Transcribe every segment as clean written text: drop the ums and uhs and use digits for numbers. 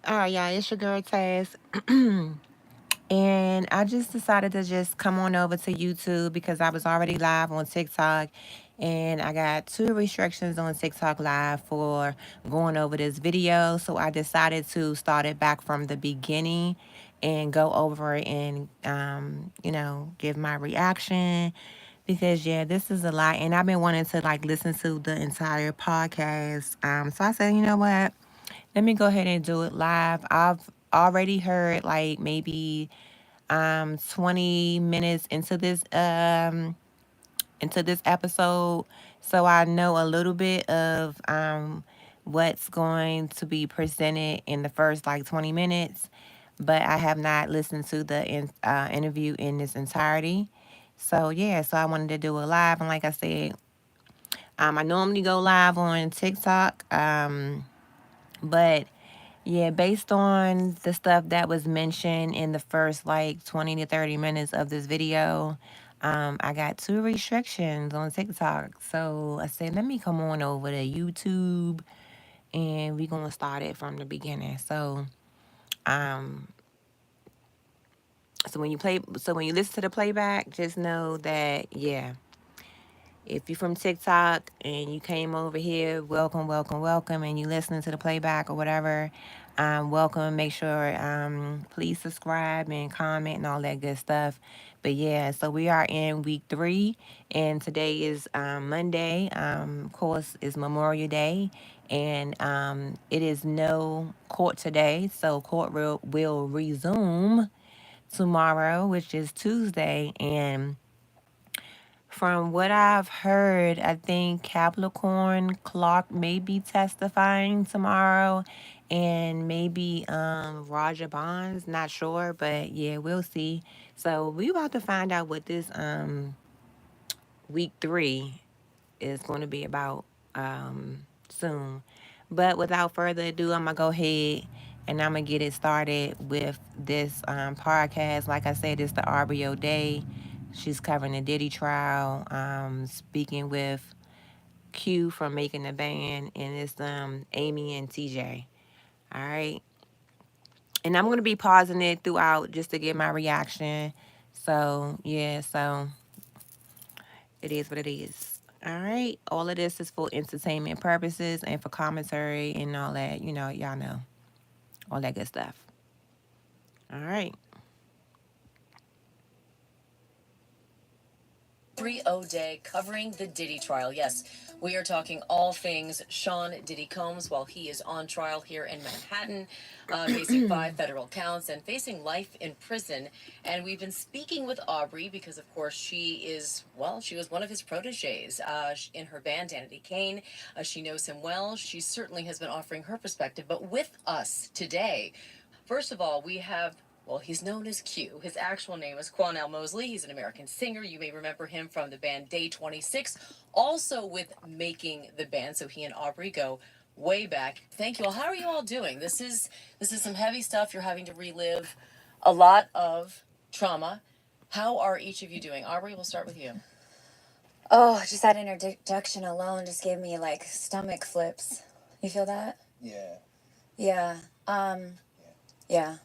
All right, y'all, it's your girl Taz. And I just decided to just come on over to YouTube because I was already live on TikTok. And I got two restrictions on TikTok Live for going over this video. So I decided to start it back from the beginning and go over it and, give my reaction. Because, yeah, this is a lot. And I've been wanting to, like, listen to the entire podcast. So I said, you know what? Let me go ahead and do it live. I've already heard like maybe 20 minutes into this episode, so I know a little bit of what's going to be presented in the first like 20 minutes, but I have not listened to the interview in its entirety. So yeah, so I wanted to do it live, and like I said, I normally go live on TikTok, but yeah, based on the stuff that was mentioned in the first like 20 to 30 minutes of this video, I got two restrictions on TikTok. So I said, let me come on over to YouTube and we're going to start it from the beginning. Um, so when you listen to the playback, just know that, yeah, if you're from TikTok and you came over here, welcome, welcome, welcome, and you listening to the playback or whatever, welcome. Make sure, please subscribe and comment and all that good stuff. But yeah, so we are in week 3, and today is Monday. Of course, is Memorial Day, and it is no court today, so court will resume tomorrow, which is Tuesday, and from what I've heard, I think Capricorn Clark may be testifying tomorrow, and maybe Roger Bonds, not sure, but yeah, we'll see. So we about to find out what this week 3 is going to be about soon. But without further ado, I'm gonna go ahead and I'm gonna get it started with this podcast. Like I said, it's the Aubrey Day. She's covering the Diddy trial, speaking with Q from Making the Band, and it's Amy and TJ. All right, and I'm gonna be pausing it throughout just to get my reaction. So yeah, so it is what it is. All right. All of this is for entertainment purposes and for commentary and all that. Y'all know all that good stuff. All right. 3-0 day covering the Diddy trial. Yes, we are talking all things Sean Diddy Combs while he is on trial here in Manhattan, facing 5 federal counts and facing life in prison. And we've been speaking with Aubrey because, of course, she was one of his proteges in her band, Danity Kane. She knows him well. She certainly has been offering her perspective. But with us today, first of all, we have, well, he's known as Q. His actual name is Quanell Mosley. He's an American singer. You may remember him from the band Day 26, also with Making the Band. So he and Aubrey go way back. Thank you all. How are you all doing? This is some heavy stuff. You're having to relive a lot of trauma. How are each of you doing? Aubrey, we'll start with you. Oh, just that introduction alone just gave me like stomach flips. You feel that? Yeah. Yeah. Yeah.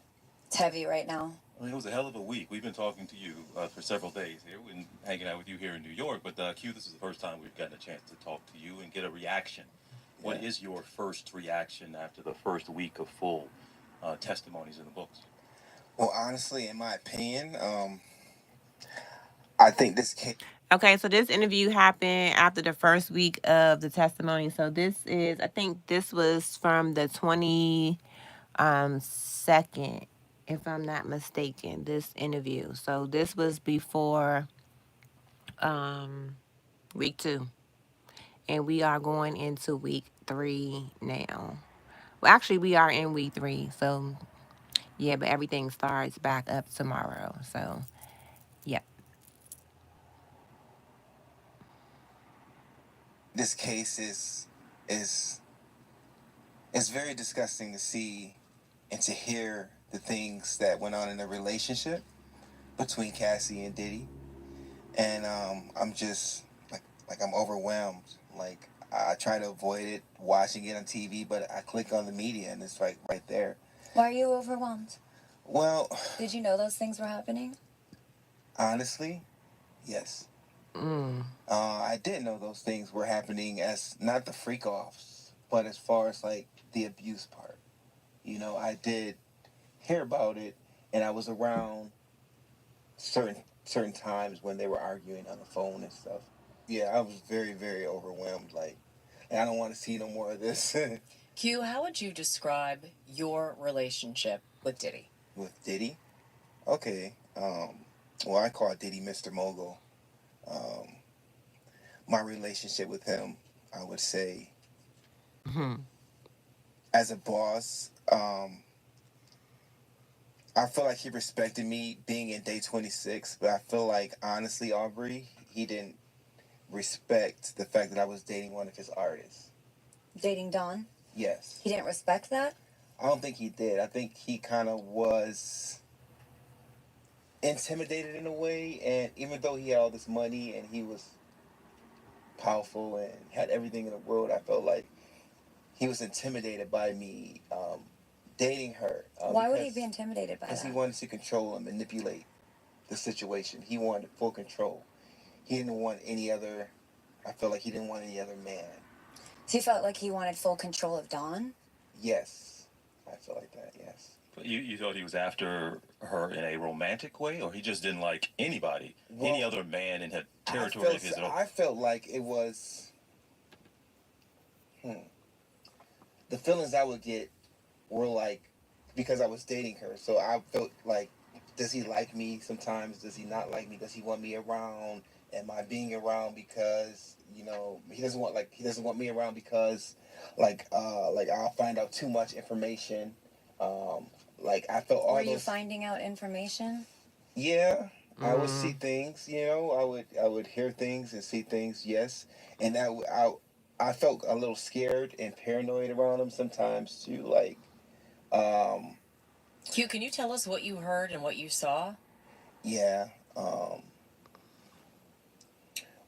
It's heavy right now. I mean, it was a hell of a week. We've been talking to you for several days here. We've been hanging out with you here in New York. But Q, this is the first time we've gotten a chance to talk to you and get a reaction. Yeah. What is your first reaction after the first week of full testimonies in the books? Well, honestly, in my opinion, I think this case. Okay, so this interview happened after the first week of the testimony. So I think this was from the 22nd, if I'm not mistaken, this interview. So this was before week 2. And we are going into week 3 now. Well, actually, we are in week 3. So yeah, but everything starts back up tomorrow. So, yeah. This case is it's very disgusting to see and to hear the things that went on in the relationship between Cassie and Diddy, and I'm just like I'm overwhelmed. Like I try to avoid it, watching it on TV, but I click on the media and it's right there. Why are you overwhelmed? Well, Did you know those things were happening? honestly, yes. Mm. I did know those things were happening as not the freak offs, but as far as like the abuse part. I did hear about it, and I was around certain times when they were arguing on the phone and stuff. Yeah, I was very very overwhelmed. Like, and I don't want to see no more of this. Q, how would you describe your relationship with Diddy? With Diddy. Okay. Well, I call Diddy Mr. Mogul. Um, my relationship with him, I would say, Hmm. as a boss, I feel like he respected me being in day 26, but I feel like, honestly, Aubrey, he didn't respect the fact that I was dating one of his artists. Dating Dawn? Yes. He didn't respect that? I don't think he did. I think he kind of was intimidated in a way, and even though he had all this money and he was powerful and had everything in the world, I felt like he was intimidated by me dating her. Why would he be intimidated by Because he that? wanted to control and manipulate the situation. He wanted full control. He didn't want any other. I felt like he didn't want any other man. So you felt like he wanted full control of Dawn? Yes, I feel like that. Yes. But you thought he was after her in a romantic way, or he just didn't like anybody, any Well, other man in her territory of his own? I felt like it was the feelings I would get were like because I was dating her. So I felt like, does he like me? Sometimes does he not like me? Does he want me around? Am I being around because he doesn't want me around because like I'll find out too much information. Um, like I felt all Were those. you finding out information? Yeah, I would see Mm. things. I would hear things and see things. Yes, and I felt a little scared and paranoid around him sometimes too. Like, um, Q, can you tell us what you heard and what you saw? yeah. Um,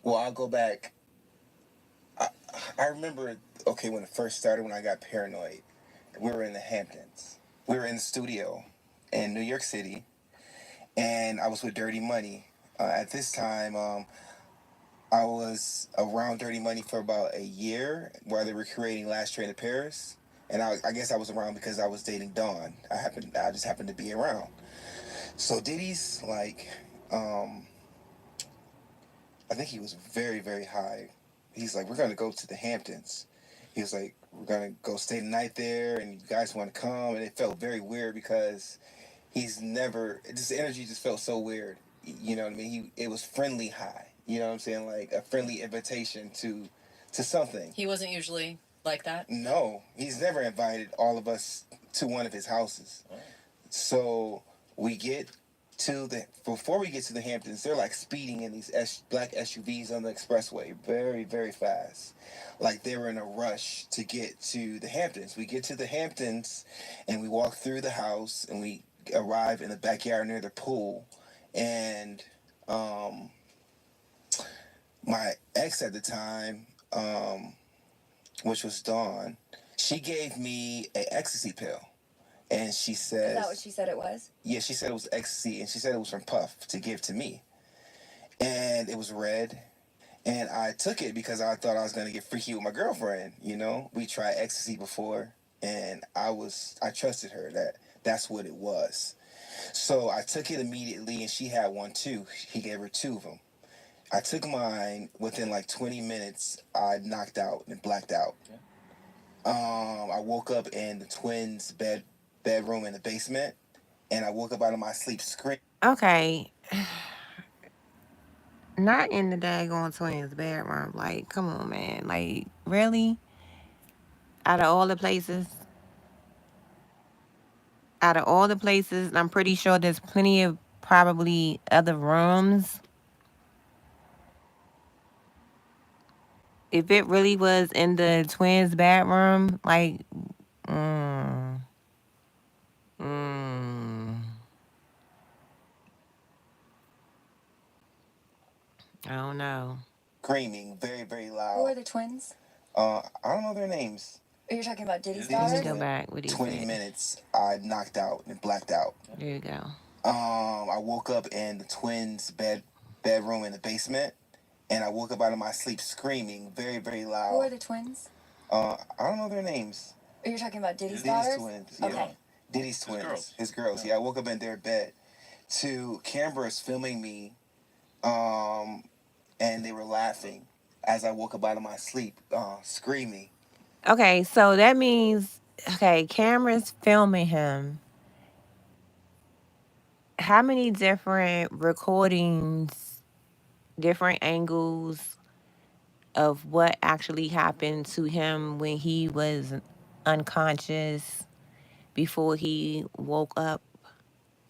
well, I'll go back. I, I remember. Okay, when it first started, when I got paranoid, we were in the Hamptons. We were in the studio in New York City, and I was with Dirty Money. At this time, I was around Dirty Money for about a year while they were creating Last Train to Paris. And I guess I was around because I was dating Dawn. I just happened to be around. So Diddy's like, um, I think he was very, very high. He's like, we're gonna go to the Hamptons. He was like, we're gonna go stay the night there, and you guys want to come. And it felt very weird because he's never. This energy just felt so weird. You know what I mean? It was friendly high. You know what I'm saying? Like a friendly invitation to something. He wasn't usually like that. No, he's never invited all of us to one of his houses. So we get before we get to the Hamptons, they're like speeding in these black SUVs on the expressway, very very fast, like they were in a rush to get to the Hamptons. We get to the Hamptons, and we walk through the house, and we arrive in the backyard near the pool, and um, my ex at the time, which was Dawn, she gave me a ecstasy pill. And she says, Is that what she said it was? yeah, she said it was ecstasy, and she said it was from Puff to give to me. And it was red. And I took it because I thought I was going to get freaky with my girlfriend. We tried ecstasy before, and I trusted her that that's what it was. So I took it immediately, and she had one too. He gave her two of them. I took mine. Within like 20 minutes, I knocked out and blacked out. I woke up in the twins' bedroom in the basement, and I woke up out of my sleep screaming. Okay. Not in the daggone twins' bedroom. Like, come on, man. Like, really? Out of all the places, out of all the places, I'm pretty sure there's plenty of probably other rooms. If it really was in the twins' bedroom, like, mm, mm, I don't know. Screaming very very Who loud. are the twins? I don't know their names. Are you talking about Diddy's Diddy's Let me daughters? go twin. back. What he 20 said. minutes, I knocked out and blacked out. There you go. I woke up in the twins' bedroom in the basement, and I woke up out of my sleep screaming very, very Who loud. are the twins? I don't know their names. Are you talking about Diddy's Diddy's daughters? twins. Yeah. Okay. Diddy's His twins. girls. His girls. Yeah, I woke up in their bed to cameras filming me, and they were laughing as I woke up out of my sleep, screaming. Okay, so that means okay, cameras filming him. How many different recordings, different angles of what actually happened to him when he was unconscious before he woke up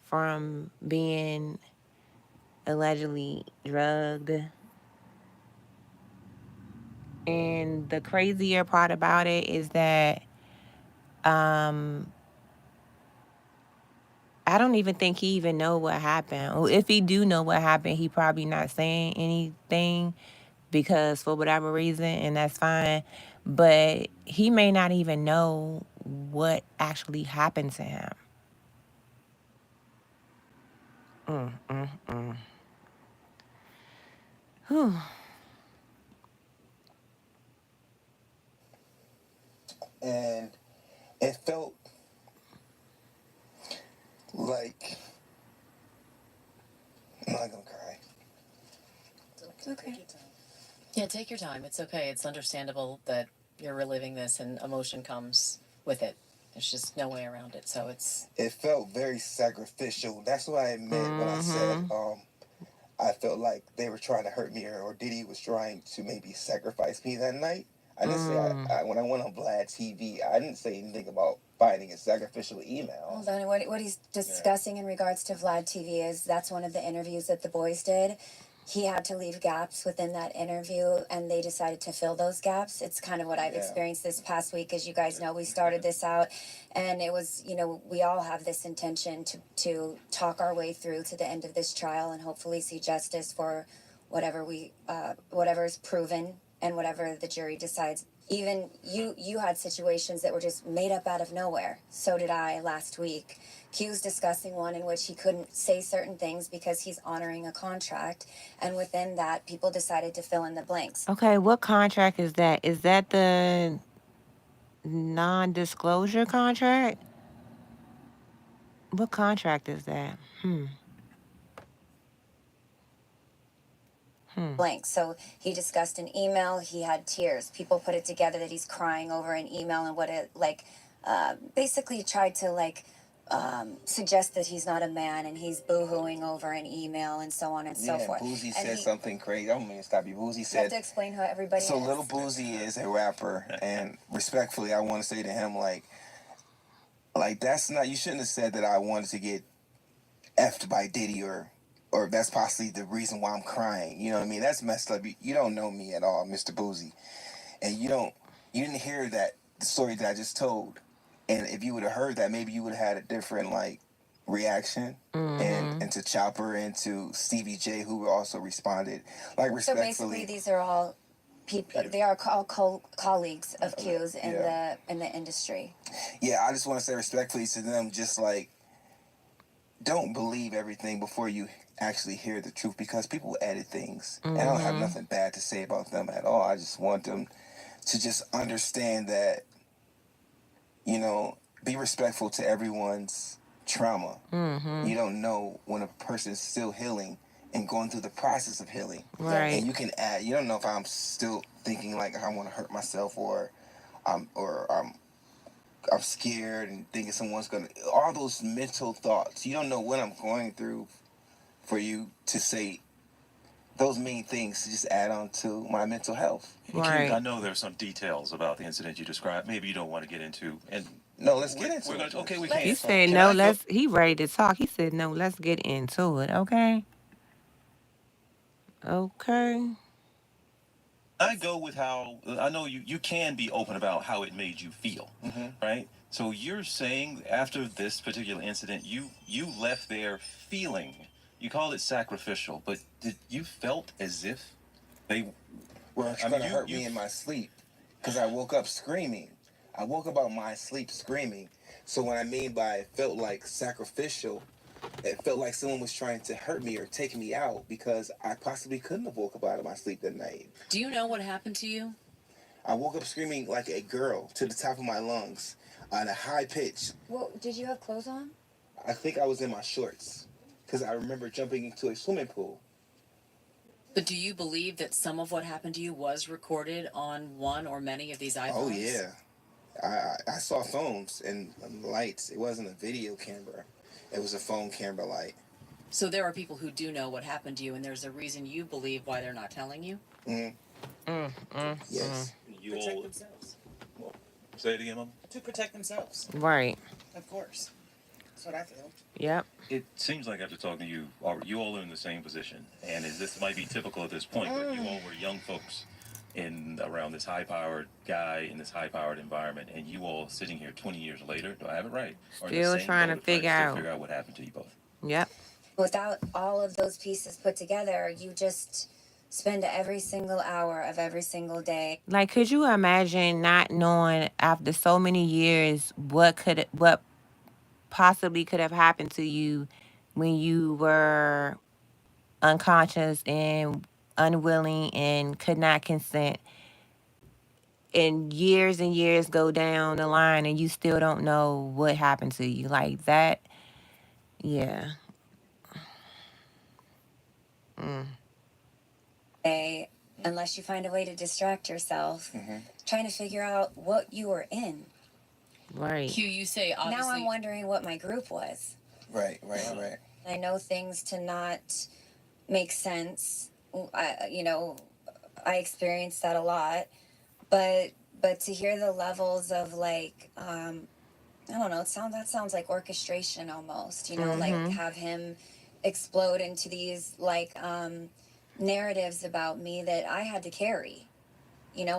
from being allegedly drugged? And the crazier part about it is that um I don't even think he even know what happened. Or if he do know what happened, he probably not saying anything because for whatever reason, and that's fine. But he may not even know what actually happened to him. Mm, mm, mm. Whew. And it felt like I'm not gonna cry. It's okay. Yeah, take your time. It's okay. It's understandable that you're reliving this and emotion comes with it. There's just no way around it. So it's It felt very sacrificial. That's what I meant when I said Mm-hmm. I felt like they were trying to hurt me, or Diddy was trying to maybe sacrifice me that night. I didn't say Mm. when I went on Vlad TV, I didn't say anything about finding a sacrificial email. Hold on. What he's discussing in regards to Vlad TV is that's one of the interviews that the boys did. He had to leave gaps within that interview, and they decided to fill those gaps. It's kind of what I've Yeah. experienced this past week. As you guys know, we started this out, and it was, we all have this intention to talk our way through to the end of this trial and hopefully see justice for whatever is proven and whatever the jury decides. Even you had situations that were just made up out of nowhere. So did I last week. Q's discussing one in which he couldn't say certain things because he's honoring a contract, and within that, people decided to fill in the blanks. Okay, what contract is that? Is that the non-disclosure contract? What contract is that? Hmm. Blanks. So he discussed an email. He had tears. People put it together that he's crying over an email and what it basically tried to suggest that he's not a man and he's boohooing over an email and so on and so forth. Boozy And said he- something crazy. I'm gonna stop you. Boozy You have said to explain how everybody so. is. Little Boozy is a rapper, and respectfully, I want to say to him like that's not. You shouldn't have said that I wanted to get effed by Diddy or that's possibly the reason why I'm crying. You know what I mean? That's messed up. You don't know me at all, Mr. Boozy, and you didn't hear the story that I just told. And if you would have heard that, maybe you would have had a different reaction. Mm-hmm. And to Chopper and to Stevie J, who also responded like So respectfully. basically, these are all people. They are all colleagues of Q's in the industry. Yeah, I just want to say respectfully to them, just like don't believe everything before you actually hear the truth because people edit things. And I don't have nothing bad to say about them at all. I just want them to just understand that, be respectful to everyone's trauma. Mm-hmm. You don't know when a person's still healing and going through the process of healing. Right. And you can add, you don't know if I'm still thinking like I want to hurt myself or I'm scared and thinking someone's gonna, all those mental thoughts. You don't know what I'm going through for you to say those main things to just add on to my mental health. Right. I know there's some details about the incident you described. Maybe you don't want to get into. And no, let's get into we're it. gonna, okay, we Let's- can. He said Can no. I go- He ready to talk. He said no. Let's get into it. Okay. Okay. I go with how I know you can be open about how it made you feel, right? So you're saying after this particular incident, you left there feeling. You called it sacrificial, but did you felt as if they were I going mean, to hurt me in my sleep because I woke up screaming. I woke up out of my sleep screaming. So what I mean by it felt like sacrificial, it felt like someone was trying to hurt me or take me out because I possibly couldn't have woke up out of my sleep that night. Do you know what happened to you? I woke up screaming like a girl to the top of my lungs on a high pitch. Well, did you have clothes on? I think I was in my shorts because I remember jumping into a swimming pool. But do you believe that some of what happened to you was recorded on one or many of these iPhones? Oh, yeah. I saw phones and lights. It wasn't a video camera. It was a phone camera light. So there are people who do know what happened to you, and there's a reason you believe why they're not telling you? Yes. You Protect all themselves. say it again, Mama? To protect themselves, Right. of course. That's what I feel. Yep. It seems like after talking to you, Aubrey, you all are in the same position, and this might be typical at this point, but you all were young folks in around this high-powered guy in this high-powered environment, and you all sitting here 20 years later. Do I have it right? Are in the Still same trying to boat figure still out. figure out what happened to you both. Yep. Without all of those pieces put together, you just spend every single hour of every single day. Like, could you imagine not knowing after so many years what possibly could have happened to you when you were unconscious and unwilling and could not consent, and years go down the line and you still don't know what happened to you like that? Yeah. Unless you find a way to distract yourself, trying to figure out what you were in. Right. Q, you say obviously. Now I'm wondering what my group was. Right. I know things to not make sense. I experienced that a lot, but to hear the levels of like, I don't know, that sounds like orchestration almost. Like have him explode into these like narratives about me that I had to carry.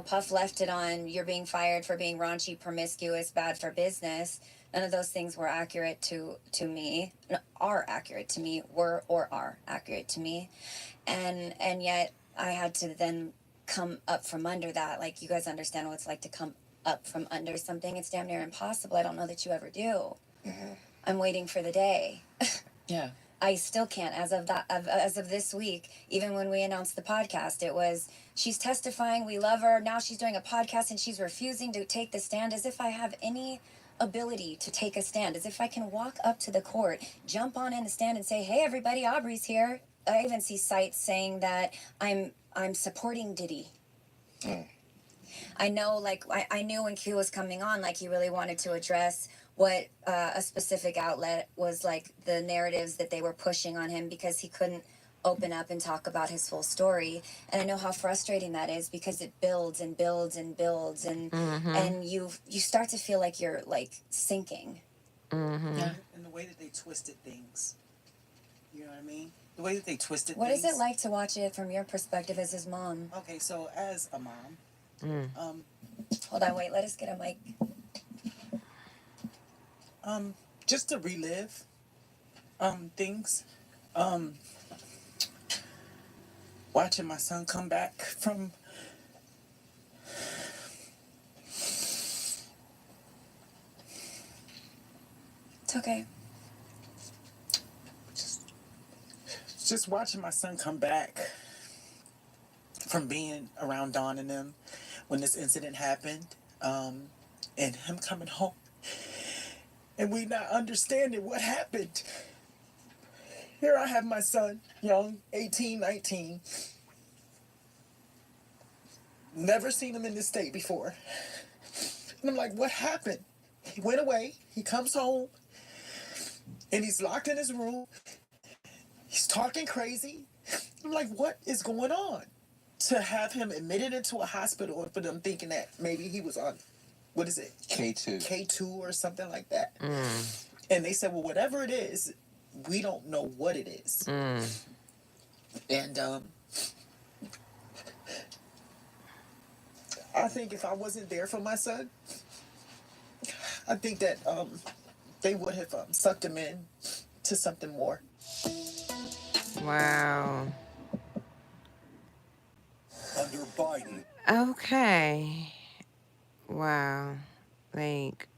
Puff left it on you're being fired for being raunchy, promiscuous, bad for business. None of those things were accurate to me, are accurate to me, were or are accurate to me. And yet I had to then come up from under that. Like, you guys understand what it's like to come up from under something. It's damn near impossible. I don't know that you ever do. I'm waiting for the day. Yeah. I still can't. As of this week, even when we announced the podcast, it was, she's testifying, we love her, now she's doing a podcast and she's refusing to take the stand, as if I have any ability to take a stand, as if I can walk up to the court, jump on in the stand and say, hey everybody, Aubrey's here. I even see sites saying that I'm supporting Diddy. I know, like, I knew when Q was coming on, like, he really wanted to address what a specific outlet was, like, the narratives that they were pushing on him, because he couldn't open up and talk about his full story. And I know how frustrating that is, because it builds and builds and builds, and you start to feel like you're, like, sinking. Yeah. And the way that they twisted things. You know what I mean? The way that they twisted What things. is it like to watch it from your perspective as his mom? Okay, so as a mom, Hold on, wait, let us get a mic. just to relive things, watching my son come back from It's okay. just watching my son come back from being around Dawn and them when this incident happened, and him coming home and we not understanding what happened. Here I have my son, young, 18, 19. Never seen him in this state before. And I'm like, what happened? He went away, he comes home, and he's locked in his room. He's talking crazy. I'm like, what is going on? To have him admitted into a hospital, and for them thinking that maybe he was on, what is it? K2 or something like that. And they said, well, whatever it is, we don't know what it is. And I think if I wasn't there for my son, I think that they would have sucked him in to something more. Wow. Under Biden. Okay. Wow. Like,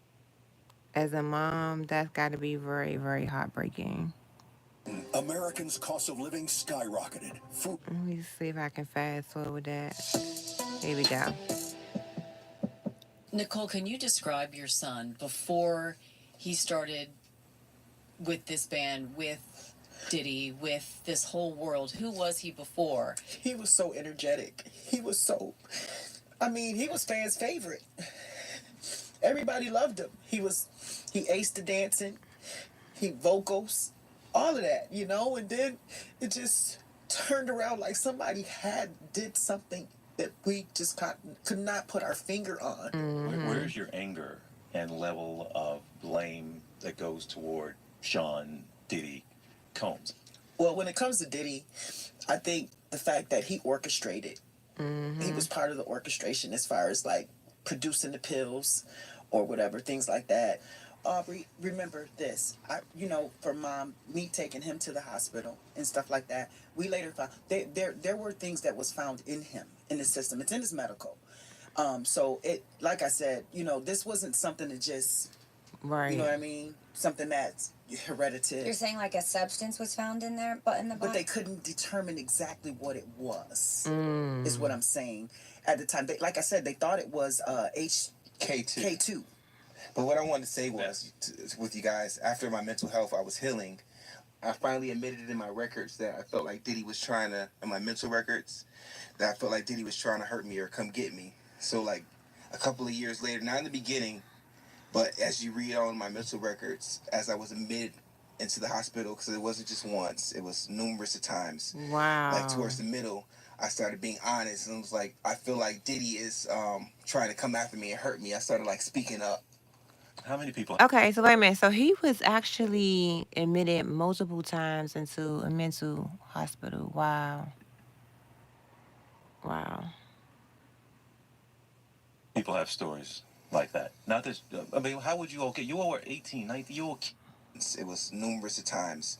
as a mom, that's got to be very, very heartbreaking. Americans' cost of living skyrocketed. Food. Let me see if I can fast forward that. Here we go. Nicole, can you describe your son before he started with this band, with Diddy, with this whole world? Who was he before? He was so energetic. He was so, I mean, he was fans' favorite. Everybody loved him. He aced the dancing, he vocals, all of that, you know, and then it just turned around like somebody did something that we just could not put our finger on. Where's your anger and level of blame that goes toward Sean Diddy Combs? Well, when it comes to Diddy, I think the fact that he orchestrated, he was part of the orchestration as far as like producing the pills or whatever, things like that. Aubrey, remember this. For me taking him to the hospital and stuff like that, we later found there were things that was found in him, in the system. It's in his medical. So it, like I said, this wasn't something that just, Right. you know what I mean? Something that's hereditary. You're saying like a substance was found in there, but in the But body? they couldn't determine exactly what it was, is what I'm saying. At the time, like I said, they thought it was K2. K2. But what I wanted to say was, with you guys, after my mental health, I was healing. I finally admitted in my records that I felt like Diddy was trying to, in my mental records, that I felt like Diddy was trying to hurt me or come get me. So, like, a couple of years later, not in the beginning, but as you read on my mental records, as I was admitted into the hospital, because it wasn't just once, it was numerous of times. Wow. Like, towards the middle, I started being honest, and it was like, I feel like Diddy is trying to come after me and hurt me. I started, like, speaking up. How many people? Okay, so wait a minute. So he was actually admitted multiple times into a mental hospital. Wow. Wow. People have stories like that. Not that, I mean, how would you okay? You all were 18, 19, you all. It was numerous of times.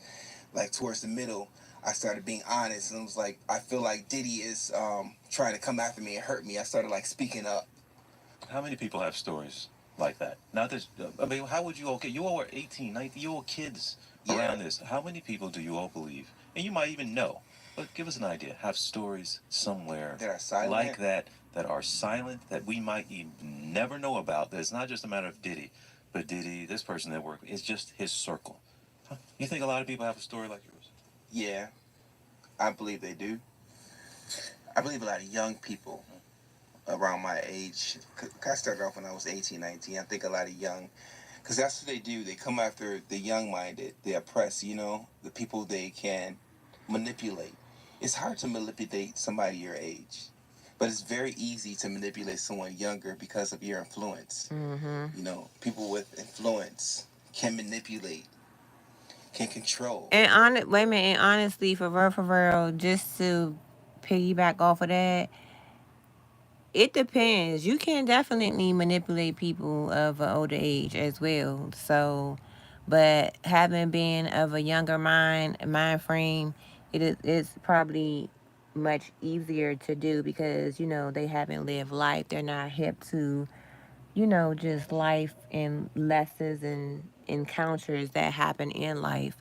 Like, towards the middle, I started being honest, and it was like, I feel like Diddy is trying to come after me and hurt me. I started, like, speaking up. How many people have stories like that? Not that, I mean, how would you okay? You all were 18, 19, you all kids around this. How many people do you all believe? And you might even know, but give us an idea. Have stories somewhere That are silent? like that are silent, that we might even never know about. That it's not just a matter of Diddy, but Diddy, this person that worked, it's just his circle. Huh? You think a lot of people have a story like yours? Yeah, I believe they do. I believe a lot of young people around my age, I started off when I was 18, 19. I think a lot of young, because that's what they do. They come after the young-minded, the oppressed, the people they can manipulate. It's hard to manipulate somebody your age, but it's very easy to manipulate someone younger because of your influence. People with influence can manipulate, can control. Wait a minute. And honestly, for real, just to piggyback off of that, it depends. You can definitely manipulate people of an older age as well. So, but having been of a younger mind frame, it's probably much easier to do because they haven't lived life. They're not hip to just life and lessons and encounters that happen in life.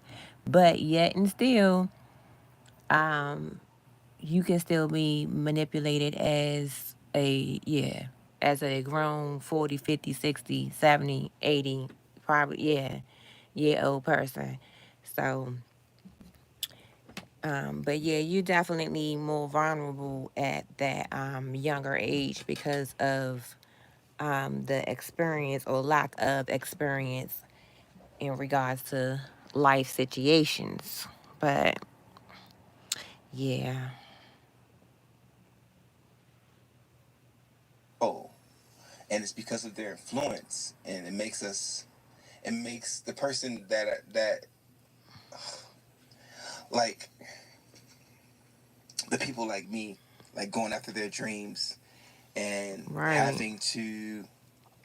But yet and still, um, you can still be manipulated as a grown 40, 50, 60, 70, 80, probably, year old person. So, but yeah, you definitely more vulnerable at that younger age because of the experience or lack of experience in regards to life situations. But yeah. Oh, and it's because of their influence, and it makes the person that like the people like me, like going after their dreams and Right. having to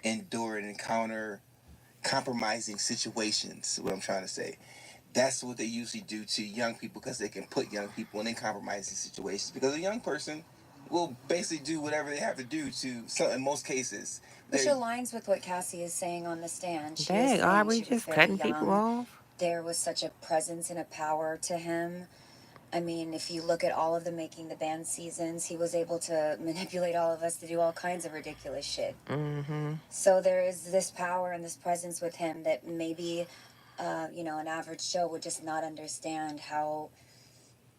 endure and encounter compromising situations. What I'm trying to say, that's what they usually do to young people because they can put young people in compromising situations. Because a young person will basically do whatever they have to do to. So in most cases, Which they. aligns with what Cassie is saying on the stand. She is Dang, saying Aubrey she was just very cutting people young. off. There was such a presence and a power to him. I mean, if you look at all of the Making the Band seasons, he was able to manipulate all of us to do all kinds of ridiculous shit. Mm-hmm. So there is this power and this presence with him that maybe, an average Joe would just not understand how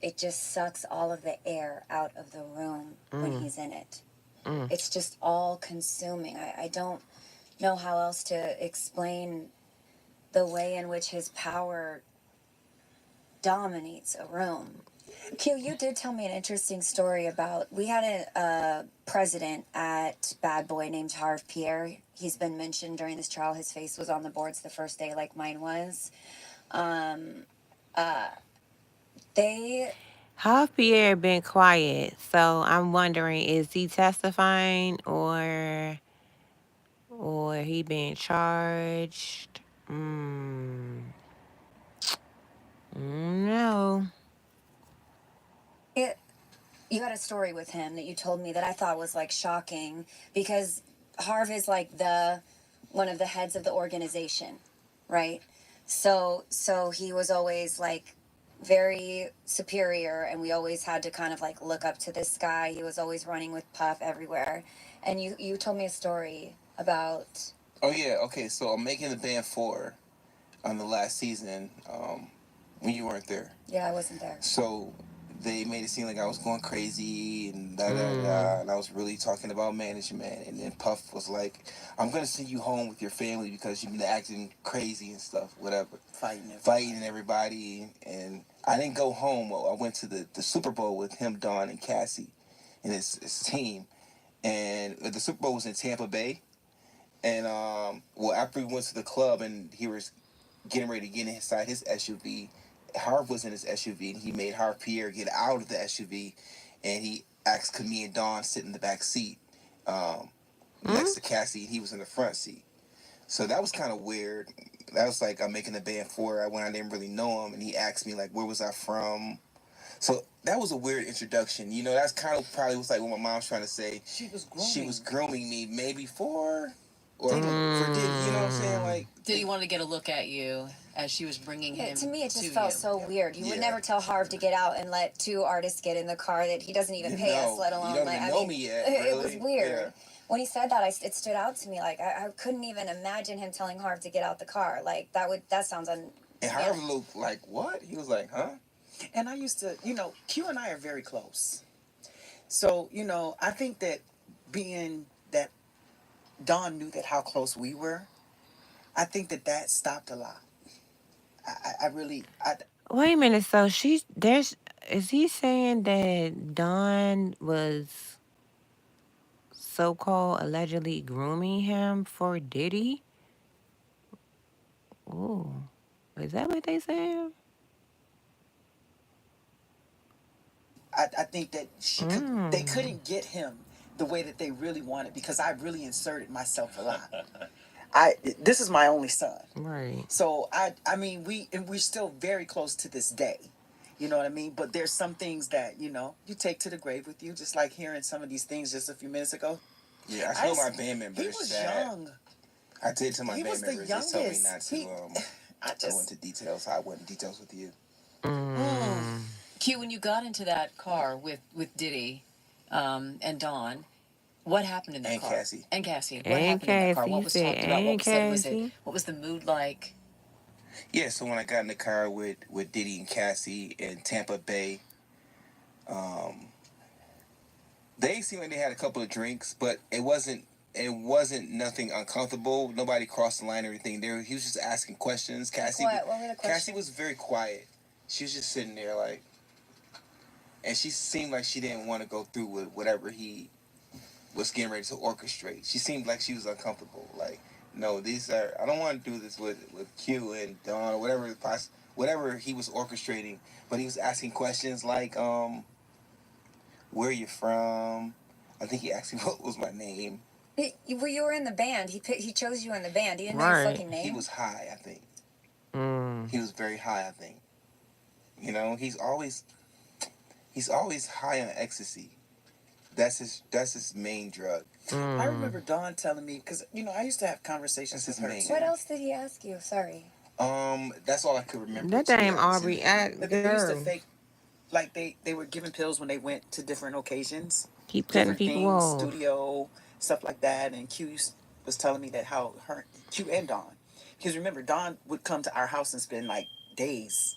it just sucks all of the air out of the room when he's in it. It's just all consuming. I don't know how else to explain the way in which his power dominates a room. Q, you did tell me an interesting story about we had a president at Bad Boy named Harv Pierre. He's been mentioned during this trial. His face was on the boards the first day, like mine was. Um, uh, they Javier been quiet, so I'm wondering, is he testifying or he being charged? No. it, you had a story with him that you told me that I thought was like shocking because Harv is like the one of the heads of the organization, right? So he was always like very superior and we always had to kind of like look up to this guy. He was always running with Puff everywhere. And you told me a story about Oh yeah, okay. So I'm making the band 4 on the last season. When you weren't there. yeah, I wasn't there. So they made it seem like I was going crazy and da da da, and I was really talking about management. And then Puff was like, "I'm gonna send you home with your family because you've been acting crazy and stuff, whatever, fighting everybody." And I didn't go home. Well, I went to the Super Bowl with him, Don, and Cassie, and his team. And the Super Bowl was in Tampa Bay. And after we went to the club and he was getting ready to get inside his SUV. Harv was in his SUV and he made Harv Pierre get out of the SUV and he asked could me and Dawn sit in the back seat next to Cassie and he was in the front seat. So that was kind of weird. That was like I'm making the band 4 when I didn't really know him and he asked me like where was I from. So that was a weird introduction. You know, that's kind of probably was like what my mom's trying to say. She was grooming me maybe or for Diddy, you know what I'm saying? Like Did he want to get a look at you as she was bringing him to me, it just to felt you? so weird. You would Yeah. never tell Harv to get out and let two artists get in the car that he doesn't even pay us, let alone you don't like. even I know mean, me yet. it was Really? weird. Yeah. When he said that, it stood out to me. Like I couldn't even imagine him telling Harv to get out the car. Like that sounds And Harv looked like what? He was like, huh? And I used to, Q and I are very close. So, I think that being that Dawn knew that how close we were, I think that stopped a lot. I really, Wait a minute. So is he saying that Don was so-called allegedly grooming him for Diddy? Ooh. Is that what they saying? I think that they couldn't get him the way that they really wanted because I really inserted myself a lot. This is my only son. Right. So I mean we're still very close to this day. You know what I mean? But there's some things that, you take to the grave with you, just like hearing some of these things just a few minutes ago. Yeah, I told my band members he was that. young. I did to my He band was the members. They told me youngest. not to go into details. I went into details with you. Q, when you got into that car with Diddy and Dawn, what happened in that And car? Cassie. And Cassie. What And happened in that car? Cassie. What He was said, talked about? What and was said? Cassie. What was the mood like? Yeah, so when I got in the car with Diddy and Cassie in Tampa Bay, they seemed like they had a couple of drinks, but it wasn't nothing uncomfortable. Nobody crossed the line or anything. He was just asking questions. what were the questions? Cassie was very quiet. She was just sitting there like, and she seemed like she didn't want to go through with whatever he was getting ready to orchestrate. She seemed like she was uncomfortable. Like, no, I don't want to do this with Q and Don or whatever he was orchestrating. But he was asking questions like, where are you from? I think he asked me what was my name. you were in the band. He chose you in the band. He didn't know your Right. fucking name. He was high, I think. He was very high, I think. You know, he's always high on ecstasy. That's his main drug. I Mm. remember Dawn telling me, because, I used to have conversations That's with his her main. What too. else did he ask you? Sorry. That's all I could remember, That to be damn honest with Aubrey, you. act, But they used to girl, fake, like they were giving pills when they went to different occasions, keep cutting different people things, off. studio, stuff like that. And was telling me that how her, Q and Dawn, because remember, Dawn would come to our house and spend like days,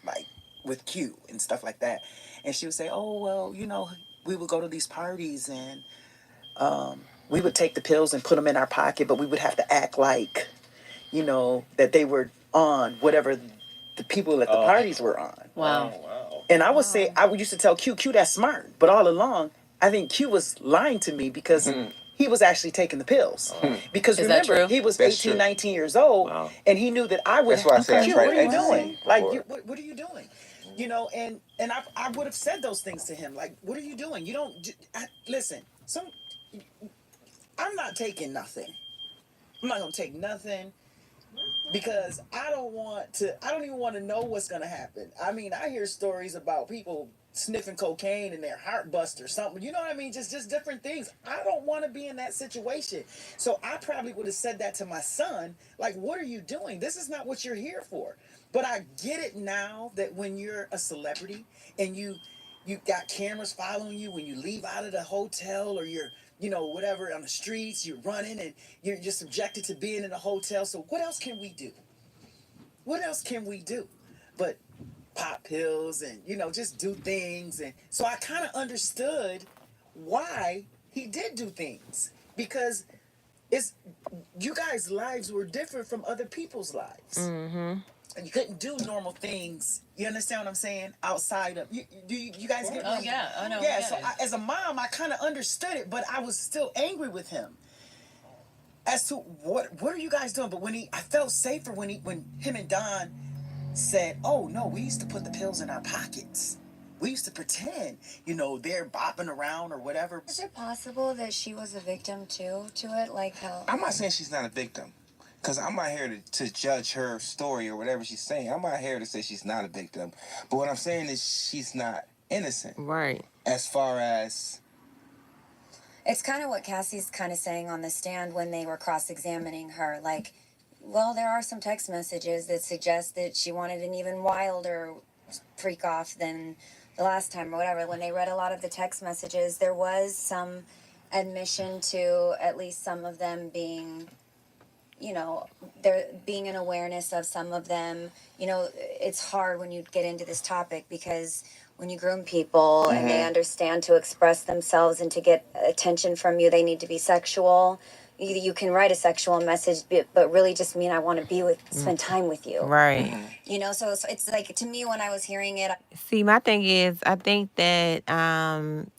like with Q and stuff like that. And she would say, oh, well, we would go to these parties and we would take the pills and put them in our pocket, but we would have to act like, that they were on whatever the people at the parties were on. Wow. And I would say, I would used to tell Q, that's smart. But all along, I think Q was lying to me because he was actually taking the pills. Because Is that remember, true? he was That's 18, true. 19 years old, and he knew that I would. That's why I say I Q, tried what to are you exit doing? him Like, before. what are you doing? And I would have said those things to him. Like, what are you doing? You don't, listen, I'm not taking nothing. I'm not going to take nothing. Because I don't even want to know what's going to happen. I mean, I hear stories about people sniffing cocaine and their heart bust or something. You know what I mean? Just different things. I don't want to be in that situation. So I probably would have said that to my son. Like, what are you doing? This is not what you're here for. But I get it now that when you're a celebrity and you got cameras following you when you leave out of the hotel, or you're whatever, on the streets, you're running and you're subjected to being in a hotel. So what else can we do? What else can we do but pop pills and just do things? And so I kind of understood why he did do things, because it's you guys' lives were different from other people's lives. Mm-hmm. And you couldn't do normal things. You understand what I'm saying? Outside of you guys get Oh me? yeah. Oh no. Yeah. We So get it. as a mom, I kind of understood it, but I was still angry with him as to what are you guys doing? But I felt safer when him and Don said, "Oh no, we used to put the pills in our pockets. We used to pretend, they're bopping around or whatever." Is it possible that she was a victim too to it? Like how? I'm not saying she's not a victim, because I'm not here to judge her story or whatever she's saying. I'm not here to say she's not a victim. But what I'm saying is she's not innocent Right. as far as. It's kind of what Cassie's kind of saying on the stand when they were cross-examining her. Like, well, there are some text messages that suggest that she wanted an even wilder freak off than the last time or whatever. When they read a lot of the text messages, there was some admission to at least some of them being, there being an awareness of some of them. It's hard when you get into this topic because when you groom people and they understand to express themselves and to get attention from you, they need to be sexual. You can write a sexual message, but really just mean I want to spend time with you. Right. So it's like, to me, when I was hearing it, See, my thing is, I think that,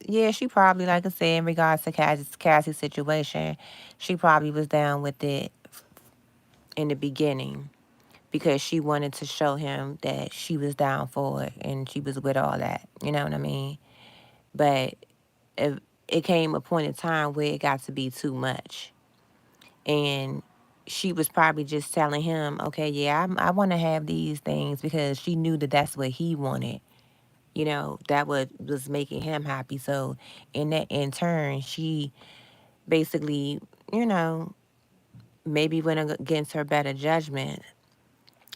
yeah, she probably, like I said, in regards to Cassie's situation, she probably was down with it in the beginning because she wanted to show him that she was down for it and she was with all that. You know what I mean? But it came a point in time where it got to be too much. And she was probably just telling him, okay, yeah, I want to have these things because she knew that that's what he wanted. That was making him happy. So in turn, she basically, you know, maybe went against her better judgment,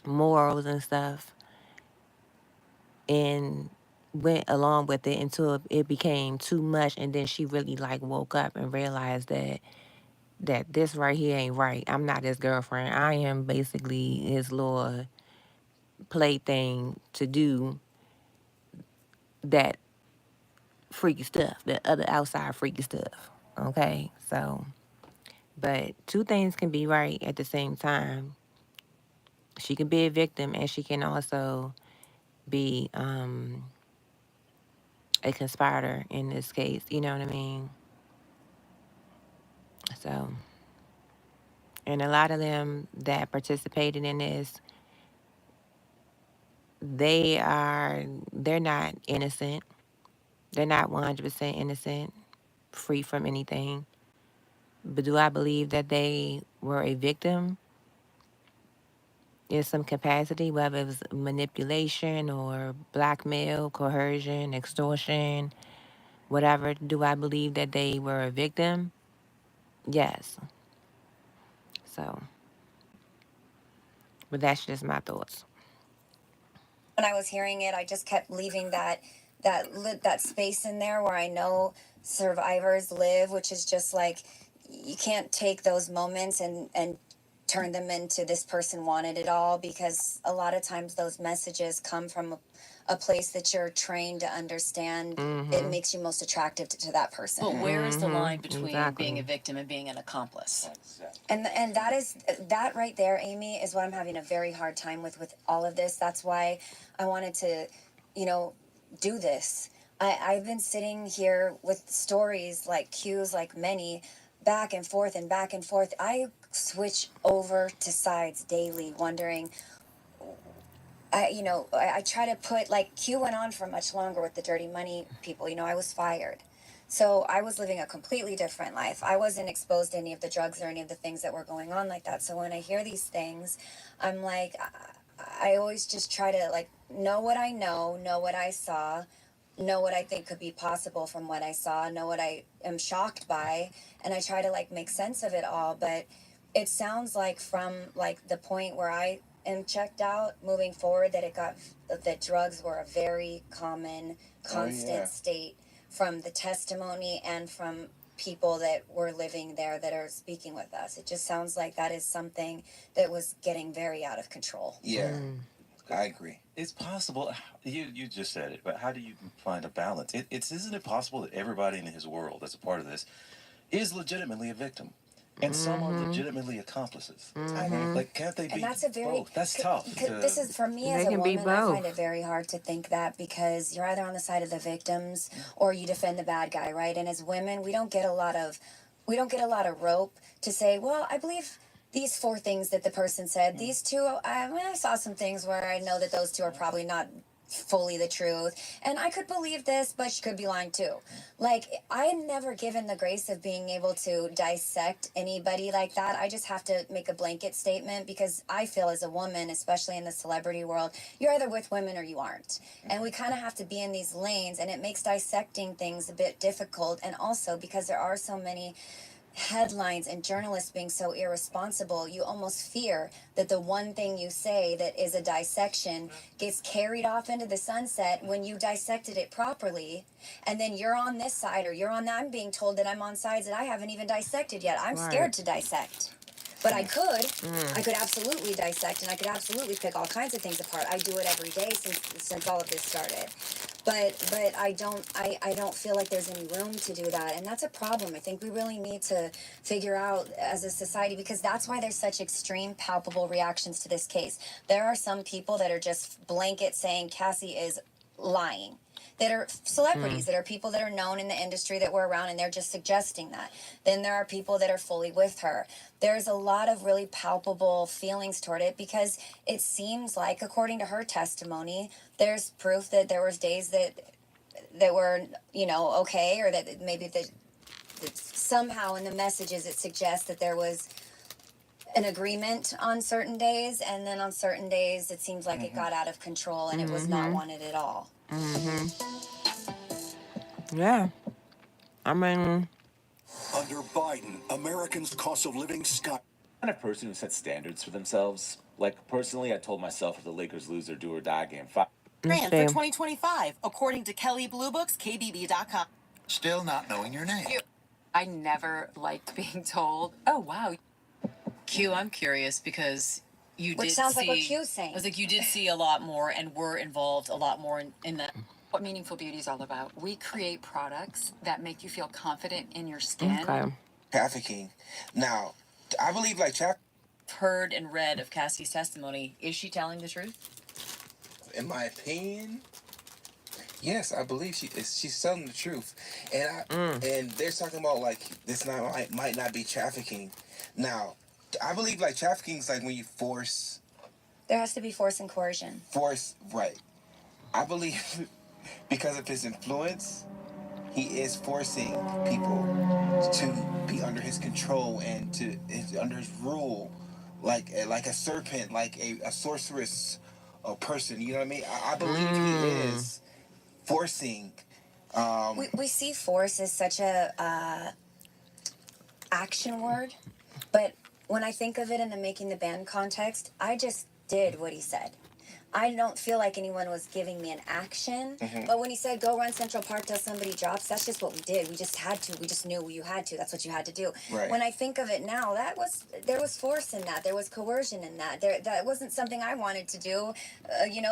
morals and stuff, and went along with it until it became too much. And then she really like woke up and realized that this right here ain't right. I'm not his girlfriend. I am basically his little plaything to do that freaky stuff, the other outside freaky stuff. Okay, so but two things can be right at the same time. She can be a victim and she can also be a conspirator in this case. You know what I mean? So, and a lot of them that participated in this, they're not innocent. They're not 100% innocent, free from anything. But do I believe that they were a victim in some capacity, whether it was manipulation or blackmail, coercion, extortion? Whatever, do I believe that they were a victim? Yes. So, but that's just my thoughts. When I was hearing it, I just kept leaving that space in there where I know survivors live, which is just like you can't take those moments and turn them into this person wanted it all, because a lot of times those messages come from a place that you're trained to understand. It Mm-hmm. makes you most attractive to that person. Well, where is the line between being Exactly. a victim and being an accomplice? And that is that right there, Amy, is what I'm having a very hard time with all of this. That's why I wanted to, you know, do this. I've been sitting here with stories like cues, like many, back and forth and back and forth. I switch over to sides daily, wondering. I try to put, like, Q went on for much longer with the dirty money people. I was fired. So I was living a completely different life. I wasn't exposed to any of the drugs or any of the things that were going on like that. So when I hear these things, I'm like, I always just try to, like, know what I know what I saw, know what I think could be possible from what I saw, know what I am shocked by, and I try to, like, make sense of it all. But it sounds like from, like, the point where I am checked out moving forward, that drugs were a very common, constant state from the testimony and from people that were living there that are speaking with us. It just sounds like that is something that was getting very out of control. Yeah, I agree. It's possible. You just said it, but how do you find a balance? Isn't it possible that everybody in his world that's a part of this is legitimately a victim, and some are legitimately accomplices? Like, can't they And be that's a very both? That's tough. this is, for me as They a can be woman, I find both. it very hard to think that, because you're either on the side of the victims or you defend the bad guy, right? And as women, we don't get a lot of rope to say, well, I believe these four things that the person said. These two, I saw some things where I know that those two are probably not fully the truth, and I could believe this, but she could be lying too. Like, I am never given the grace of being able to dissect anybody like that. I just have to make a blanket statement, because I feel, as a woman, especially in the celebrity world, you're either with women or you aren't, and we kind of have to be in these lanes, and it makes dissecting things a bit difficult. And also, because there are so many headlines and journalists being so irresponsible, you almost fear that the one thing you say that is a dissection gets carried off into the sunset when you dissected it properly. And then you're on this side or you're on that. I'm being told that I'm on sides that I haven't even dissected yet. I'm Right. scared to dissect. But I could absolutely dissect, and I could absolutely pick all kinds of things apart. I do it every day since all of this started. But I don't feel like there's any room to do that, and that's a problem. I think we really need to figure out as a society, because that's why there's such extreme, palpable reactions to this case. There are some people that are just blanket saying Cassie is lying, that are celebrities, that are people that are known in the industry that were around, and they're just suggesting that. Then there are people that are fully with her. There's a lot of really palpable feelings toward it, because it seems like, according to her testimony, there's proof that there was days that were, okay, or that maybe that somehow in the messages it suggests that there was an agreement on certain days, and then on certain days it seems like it got out of control and it was not wanted at all. Yeah. I mean, Under Biden, Americans' cost of living sky. Kind of person who sets standards for themselves. Like, personally, I told myself if the Lakers lose their do or die game, let's For see. 2025, according to Kelly Blue Books, KBB.com. Still not knowing your name. I never liked being told, oh, wow. Q, I'm curious because you Which did sounds see. like what Q's saying. I was like, you did see a lot more and were involved a lot more in that. What Meaningful Beauty is all about. We create products that make you feel confident in your skin. Okay. Trafficking. Now, I believe like trafficking. Heard and read of Cassie's testimony. Is she telling the truth? In my opinion, yes, I believe she's telling the truth, and they're talking about like this might not be trafficking. Now, I believe like trafficking is like when you force. There has to be force and coercion. Right. I believe because of his influence, he is forcing people to be under his control and under his rule, like a serpent, like a sorceress, a person. You know what I mean? I believe he is forcing We see force as such a action word, but when I think of it in the making the band context, I just did what he said. I don't feel like anyone was giving me an action, but when he said go run Central Park till somebody drops, that's just what we did. We just had to. We just knew you had to. That's what you had to do. Right. When I think of it now, there was force in that. There was coercion in that. That wasn't something I wanted to do.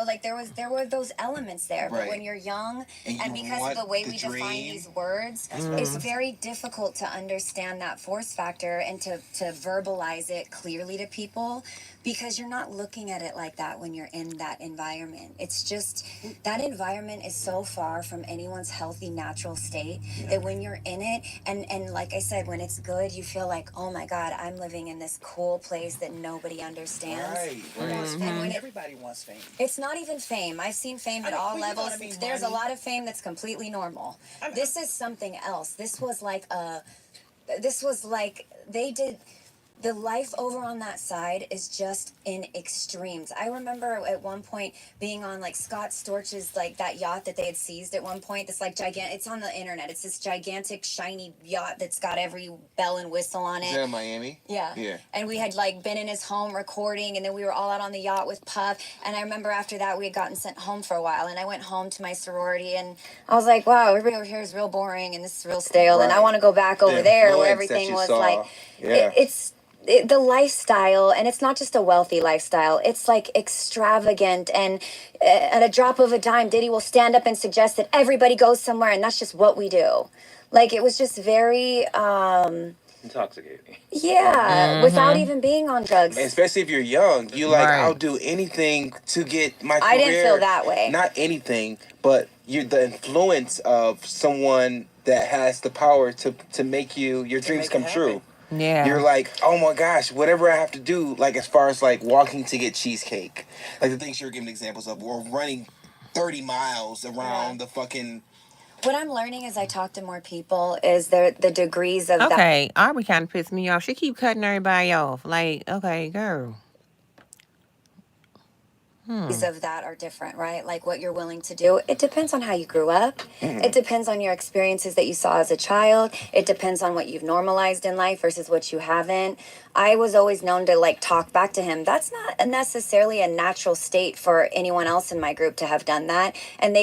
Like there were those elements there. But Right. when you're young, And and you because of want the way the we define dream. these words, it's very difficult to understand that force factor and to verbalize it clearly to people, because you're not looking at it like that when you're in that environment. It's just that environment is so far from anyone's healthy natural state that when you're in it, and like I said, when it's good, you feel like, oh my God, I'm living in this cool place that nobody understands. Right. And when Everybody wants fame. it's not even fame. I've seen fame at all levels. There's a lot of fame that's completely normal. This is something else. This was like they did. The life over on that side is just in extremes. I remember at one point being on like Scott Storch's, like that yacht that they had seized at one point. This like gigantic, it's on the internet. It's this gigantic shiny yacht that's got every bell and whistle on Is it. that in Miami? Yeah. Yeah. And we had like been in his home recording, and then we were all out on the yacht with Puff. And I remember after that we had gotten sent home for a while, and I went home to my sorority, and I was like, wow, everybody over here is real boring and this is real stale, and I Right. want to go back over The there where influence that everything you was saw. like Yeah. the lifestyle, and it's not just a wealthy lifestyle, it's like extravagant, and at a drop of a dime Diddy will stand up and suggest that everybody goes somewhere, and that's just what we do. Like, it was just very Intoxicating. without even being on drugs. Especially if you're young, you like, Right. I'll do anything to get my career. I didn't feel that way. Not anything, but the influence of someone that has the power to make your dreams make it come happen. true. Yeah. You're like, oh my gosh, whatever I have to do, like as far as like walking to get cheesecake, like the things you're giving examples of, or running 30 miles around the fucking. What I'm learning as I talk to more people is the degrees of that. Okay, Aubrey kind of pissed me off. She keep cutting everybody off. Like, okay, girl. Of that are different, right? Like what you're willing to do. It depends on how you grew up. It depends on your experiences that you saw as a child. It depends on what you've normalized in life versus what you haven't. I was always known to like talk back to him. That's not necessarily a natural state for anyone else in my group to have done that. And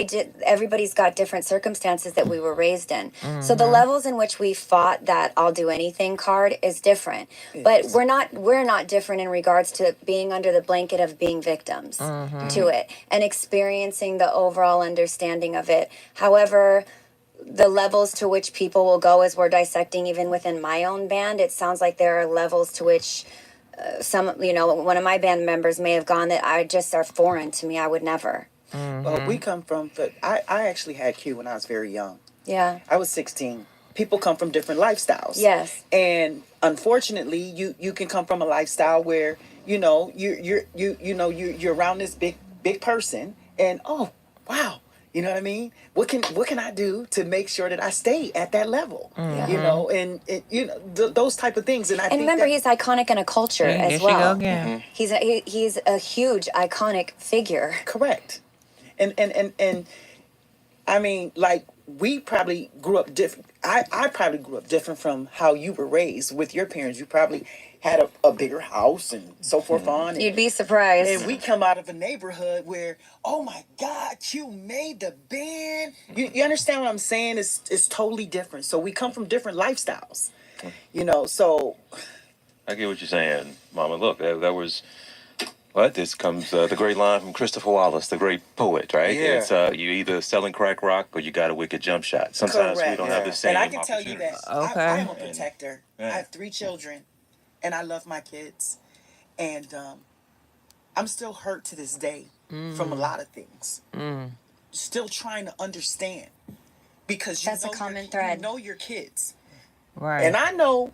everybody's got different circumstances that we were raised in. So the levels in which we fought that I'll do anything card is different. But we're not different in regards to being under the blanket of being victims to it and experiencing the overall understanding of it. However, the levels to which people will go as we're dissecting, even within my own band, it sounds like there are levels to which one of my band members may have gone that I just are foreign to me. I would never. Well, we come from. I actually had Q when I was very young. Yeah. I was 16. People come from different lifestyles. Yes. And unfortunately, you can come from a lifestyle where you're around this big person, and oh wow, you know what I mean? What can I do to make sure that I stay at that level? And those type of things. And I think remember, he's iconic in a culture There as she well. go again. He's a huge iconic figure. correct. And I mean, like, we probably grew up different. I probably grew up different from how you were raised with your parents. You probably had a bigger house and so forth on. You'd be surprised. And we come out of a neighborhood where, oh my God, you made the band. You understand what I'm saying? It's totally different. So we come from different lifestyles, so. I get what you're saying, Mama. Look, that was. What? This comes the great line from Christopher Wallace, the great poet, right? Yeah. It's you either selling crack rock or you got a wicked jump shot. Sometimes we Correct. don't have the same And I can tell you that opportunities. I Okay. am a protector. I have 3 children, and I love my kids. And I'm still hurt to this day from a lot of things. Still trying to understand. Because That's a common thread. You know your kids. Right. And I know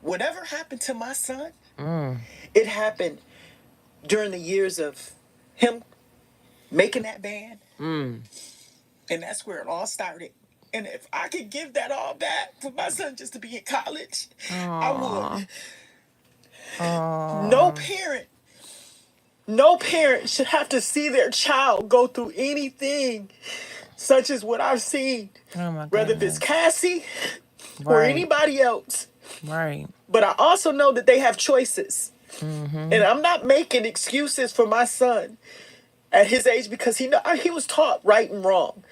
whatever happened to my son, it happened during the years of him making that band. And that's where it all started. And if I could give that all back for my son just to be in college, I would. No parent should have to see their child go through anything such as what I've seen, Oh my whether if it's goodness. Cassie or Right. anybody else. Right. But I also know that they have choices. Mm-hmm. And I'm not making excuses for my son at his age because he was taught right and wrong.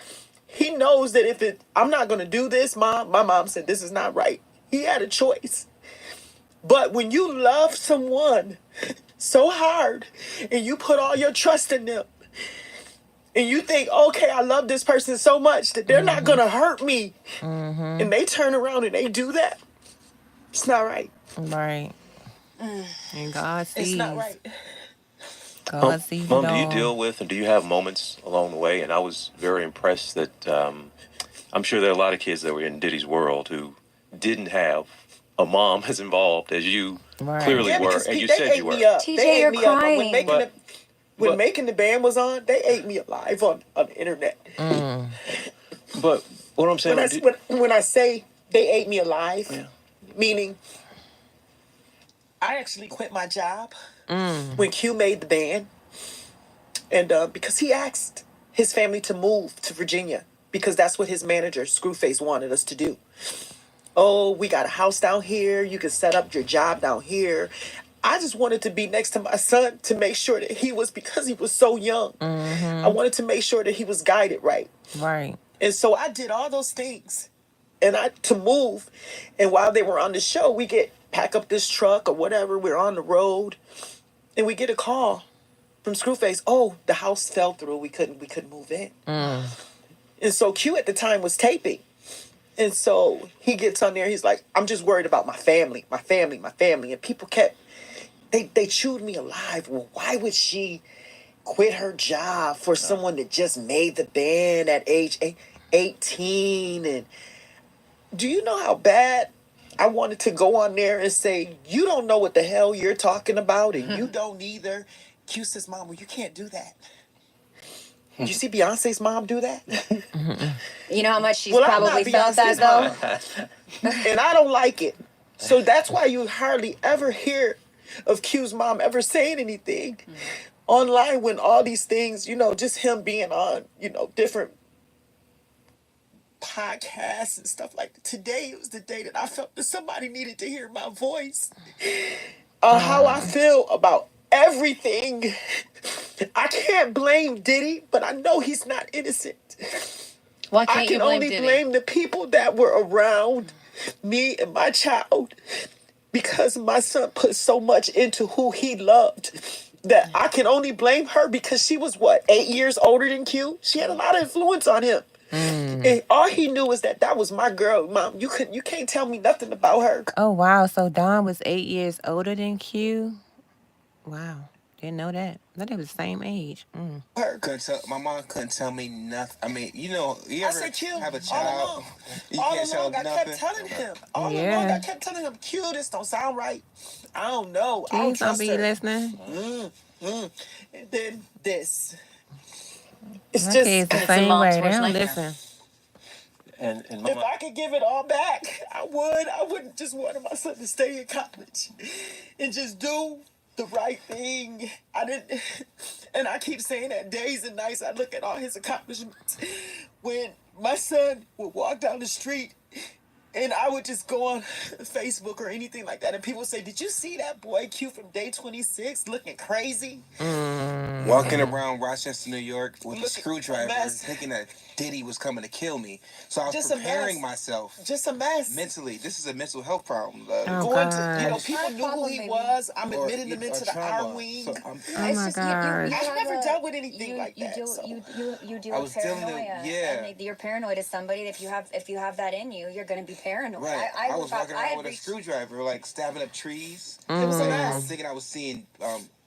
He knows that I'm not going to do this, Mom. My mom said this is not right. He had a choice. But when you love someone so hard and you put all your trust in them and you think, okay, I love this person so much that they're not going to hurt me, and they turn around and they do that, it's not right. Right. And God sees. It's not right. God sees it Mom, do you all. deal with and do you have moments along the way? And I was very impressed that I'm sure there are a lot of kids that were in Diddy's world who didn't have a mom as involved as you Right. clearly Yeah, were, because and you they said ate you were. me up. TJ, They ate you're me up. crying. When But- making the band was on, they ate me alive on the internet. But what I'm saying, When I say they ate me alive, Yeah. meaning I actually quit my job when Q made the band, and because he asked his family to move to Virginia because that's what his manager Screwface wanted us to do. Oh, we got a house down here. You can set up your job down here. I just wanted to be next to my son to make sure that because he was so young. I wanted to make sure that he was guided right. Right. And so I did all those things to move. And while they were on the show, pack up this truck or whatever. We're on the road and we get a call from Screwface. Oh, the house fell through. We couldn't move in. And so Q at the time was taping. And so he gets on there. He's like, I'm just worried about my family. And people they chewed me alive. Well, why would she quit her job for someone that just made the band at age 18? And do you know how bad I wanted to go on there and say, you don't know what the hell you're talking about, and you don't either. Q says, Mom, well, you can't do that. You see Beyonce's mom do that? You know how much she's Well, I'm probably not felt that Beyonce's though? And I don't like it. So that's why you hardly ever hear of Q's mom ever saying anything online when all these things, just him being on, different podcasts and stuff like that. Today was the day that I felt that somebody needed to hear my voice. How I feel about everything. I can't blame Diddy, but I know he's not innocent. Why I can't you can blame only Diddy? blame the people that were around me and my child because my son put so much into who he loved that I can only blame her because she was 8 years older than Q? She had a lot of influence on him. And all he knew is that was my girl. Mom, you can't tell me nothing about her. Oh wow. So Don was 8 years older than Q. Wow. Didn't know that. I thought they was the same age. My mom couldn't tell me nothing. I mean, you I ever said, Q, have a all child, along. you All can't tell along, I nothing. kept telling him. All Yeah. along, I kept telling him, Q, this don't sound right. I don't know. I don't Please don't trust be her. listening. And then this. It's My just, kids the It's a same mom's way. They worst don't nightmare. listen. and if Mama, I could give it all back, I would. I wouldn't just want my son to stay in college and just do the right thing. I didn't, and I keep saying that days and nights I look at all his accomplishments. When my son would walk down the street and I would just go on Facebook or anything like that, and people say, "Did you see that boy Q from Day 26 looking crazy?" Walking around Rochester, New York with a Look, screwdriver, mess. thinking that Diddy was coming to kill me. So I was Just a preparing mess. myself Just a mess. mentally. This is a mental health problem. Oh, Going to, gosh. people knew who he was. I'm admitting him into the R wing. So Oh It's my just gosh. I've never dealt with anything like you that. do so. you deal I with was dealing with- paranoia. yeah. And you're paranoid as somebody. If you have that in you, you're gonna be paranoid. Right. I was thought- walking I around had with a reached- screwdriver, like stabbing up trees. It was a I mess. was thinking I was seeing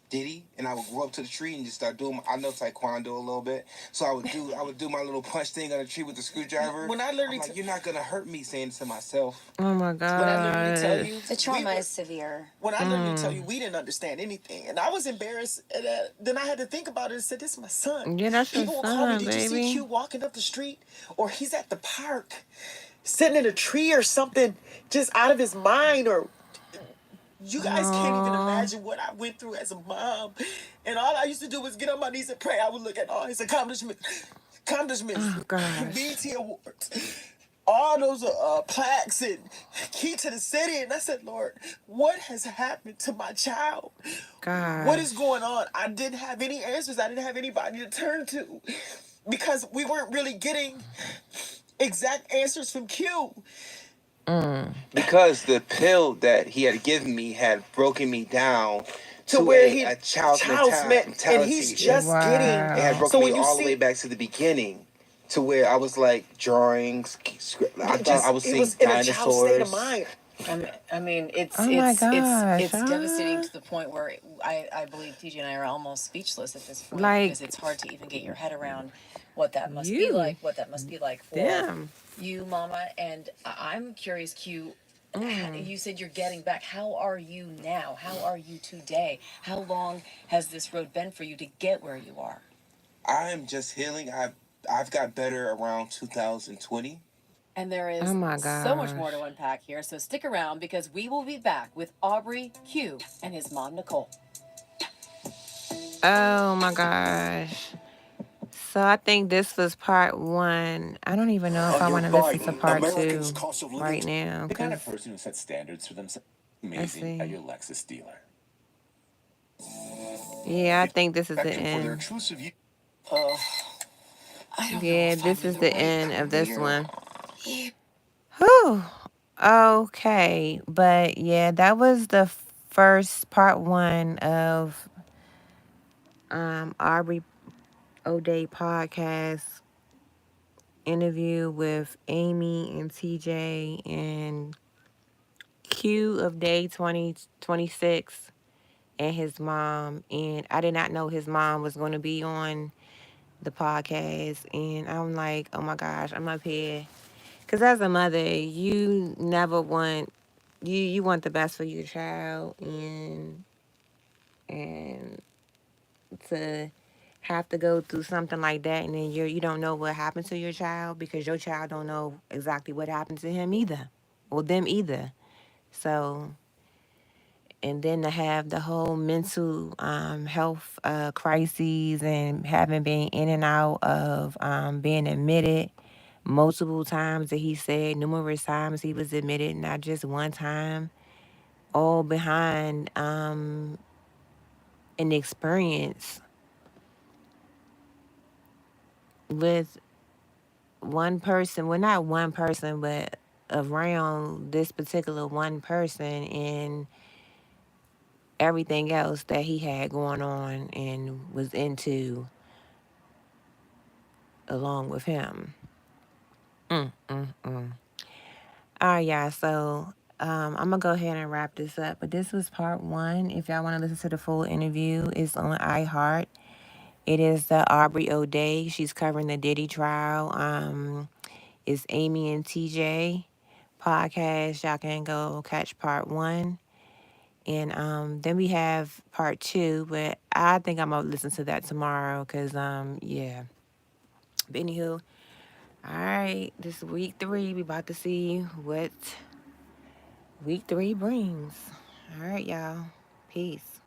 Diddy, and I would go up to the tree and just start doing. I know Taekwondo a little bit, so I would do my little punch thing on the tree with the screwdriver. When I literally I'm like, you're not gonna hurt me, saying it to myself. Oh my When I literally tell god. you, The trauma is severe. when I literally tell you, we didn't understand anything, and I was embarrassed. And then I had to think about it and said, "This is my son." Yeah, that's your People will call me. son, Did you see baby. Q walking up the street, or he's at the park, sitting in a tree or something, just out of his mind, or you guys can't even Aw. imagine what I went through as a mom. And all I used to do was get on my knees and pray. I would look at all his accomplishments. accomplishments, Oh gosh. BT Awards, all those plaques and key to the city. And I said, Lord, what has happened to my child? What is Gosh. going on? I didn't have any answers. I didn't have anybody to turn to because we weren't really getting exact answers from Q. Because the pill that he had given me had broken me down To where a child's mentality. and he's just getting. It had Wow. broken So me when you all the way see, back to the beginning, to where I was like drawings. I thought I was it seeing was in a child's state of dinosaurs. mind. I mean, Oh my gosh. it's devastating to the point where I believe TJ and I are almost speechless at this point Like because it's hard to even get your head around what that must be you. like, what that must be like for Them. you, Mama. And I'm curious, Q. You said you're getting back. How are you now? How are you today? How long has this road been for you to get where you are? I'm just healing. I've got better around 2020. And there Oh is my so much more gosh. to unpack here, so stick around because we will be back with Aubrey, Q, and his mom, Nicole. Oh my gosh. So I think this was part one. I don't even know if I Under want to listen to Biden, part Americans' two cost of living. right now. The kind of Cause person who sets standards for themselves. let's Amazing at see. your Lexus dealer. Yeah, I think this is the Protection for their end. exclusive use. I don't know Yeah, if I'm this in is the the right end of this career. one. Whew. Okay. But yeah, that was the first part one of Aubrey O'Day podcast interview with Amy and TJ and Q of day 2026 and his mom. And I did not know his mom was going to be on the podcast. And I'm like, oh my gosh, I'm up here. Because as a mother, you never want, you want the best for your child. And to have to go through something like that and then you don't know what happened to your child because your child don't know exactly what happened to him either or them either. So and then to have the whole mental health crises and having been in and out of being admitted multiple times that he said numerous times he was admitted, not just one time, all behind an experience with one person, well, not one person, but around this particular one person and everything else that he had going on and was into along with him. Mm. All right, y'all. So I'm going to go ahead and wrap this up. But this was part one. If y'all want to listen to the full interview, it's on iHeart. It is the Aubrey O'Day. She's covering the Diddy trial. It's Amy and TJ podcast. Y'all can go catch part one. And then we have part two, but I think I'm gonna listen to that tomorrow because yeah. But anywho, all right, this is week three. We about to see what week three brings. All right, y'all. Peace.